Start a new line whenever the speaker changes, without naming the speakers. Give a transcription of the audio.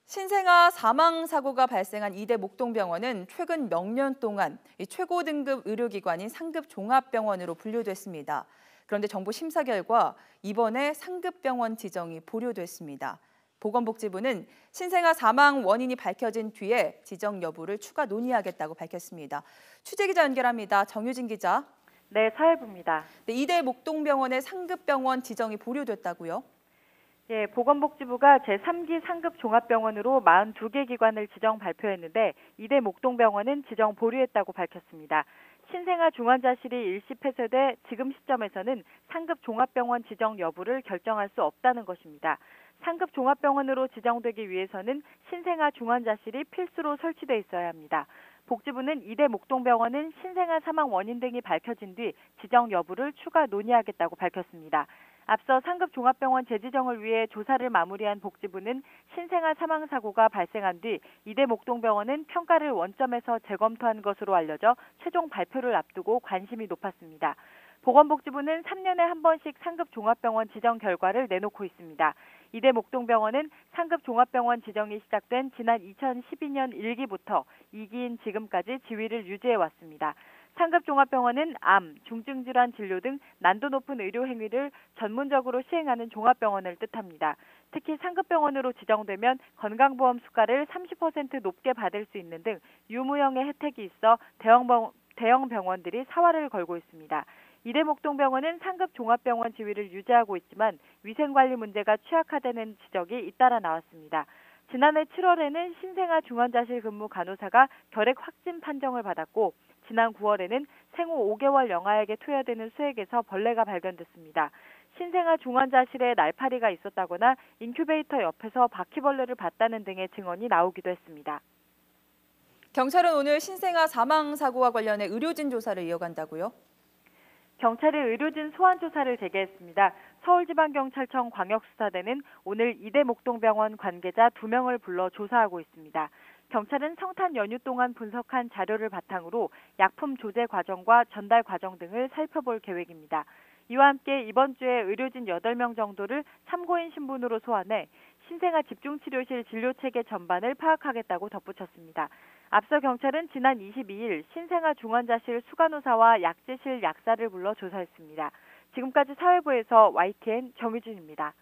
신생아 사망 사고가 발생한 이대 목동병원은 최근 몇 년 동안 최고 등급 의료기관인 상급 종합병원으로 분류됐습니다. 그런데 정부 심사 결과 이번에 상급병원 지정이 보류됐습니다. 보건복지부는 신생아 사망 원인이 밝혀진 뒤에 지정 여부를 추가 논의하겠다고 밝혔습니다. 취재기자 연결합니다. 정유진 기자.
네, 사회부입니다.
이대 목동병원의 상급병원 지정이 보류됐다고요?
예, 보건복지부가 제3기 상급 종합병원으로 42개 기관을 지정 발표했는데 이대 목동병원은 지정 보류했다고 밝혔습니다. 신생아 중환자실이 일시 폐쇄돼 지금 시점에서는 상급 종합병원 지정 여부를 결정할 수 없다는 것입니다. 상급 종합병원으로 지정되기 위해서는 신생아 중환자실이 필수로 설치돼 있어야 합니다. 복지부는 이대 목동병원은 신생아 사망 원인 등이 밝혀진 뒤 지정 여부를 추가 논의하겠다고 밝혔습니다. 앞서 상급 종합병원 재지정을 위해 조사를 마무리한 복지부는 신생아 사망 사고가 발생한 뒤 이대 목동병원은 평가를 원점에서 재검토한 것으로 알려져 최종 발표를 앞두고 관심이 높았습니다. 보건복지부는 3년에 한 번씩 상급 종합병원 지정 결과를 내놓고 있습니다. 이대 목동병원은 상급 종합병원 지정이 시작된 지난 2012년 1기부터 2기인 지금까지 지위를 유지해 왔습니다. 상급 종합병원은 암, 중증질환 진료 등 난도 높은 의료 행위를 전문적으로 시행하는 종합병원을 뜻합니다. 특히 상급병원으로 지정되면 건강보험 수가를 30% 높게 받을 수 있는 등 유무형의 혜택이 있어 대형 병원들이 사활을 걸고 있습니다. 이대 목동병원은 상급 종합병원 지위를 유지하고 있지만 위생관리 문제가 취약하다는 지적이 잇따라 나왔습니다. 지난해 7월에는 신생아 중환자실 근무 간호사가 결핵 확진 판정을 받았고 지난 9월에는 생후 5개월 영아에게 투여되는 수액에서 벌레가 발견됐습니다. 신생아 중환자실에 날파리가 있었다거나 인큐베이터 옆에서 바퀴벌레를 봤다는 등의 증언이 나오기도 했습니다.
경찰은 오늘 신생아 사망 사고와 관련해 의료진 조사를 이어간다고요?
경찰이 의료진 소환 조사를 재개했습니다. 서울지방경찰청 광역수사대는 오늘 이대 목동병원 관계자 2명을 불러 조사하고 있습니다. 경찰은 성탄 연휴 동안 분석한 자료를 바탕으로 약품 조제 과정과 전달 과정 등을 살펴볼 계획입니다. 이와 함께 이번 주에 의료진 8명 정도를 참고인 신분으로 소환해 신생아 집중치료실 진료체계 전반을 파악하겠다고 덧붙였습니다. 앞서 경찰은 지난 22일 신생아 중환자실 수간호사와 약제실 약사를 불러 조사했습니다. 지금까지 사회부에서 YTN 정유진입니다.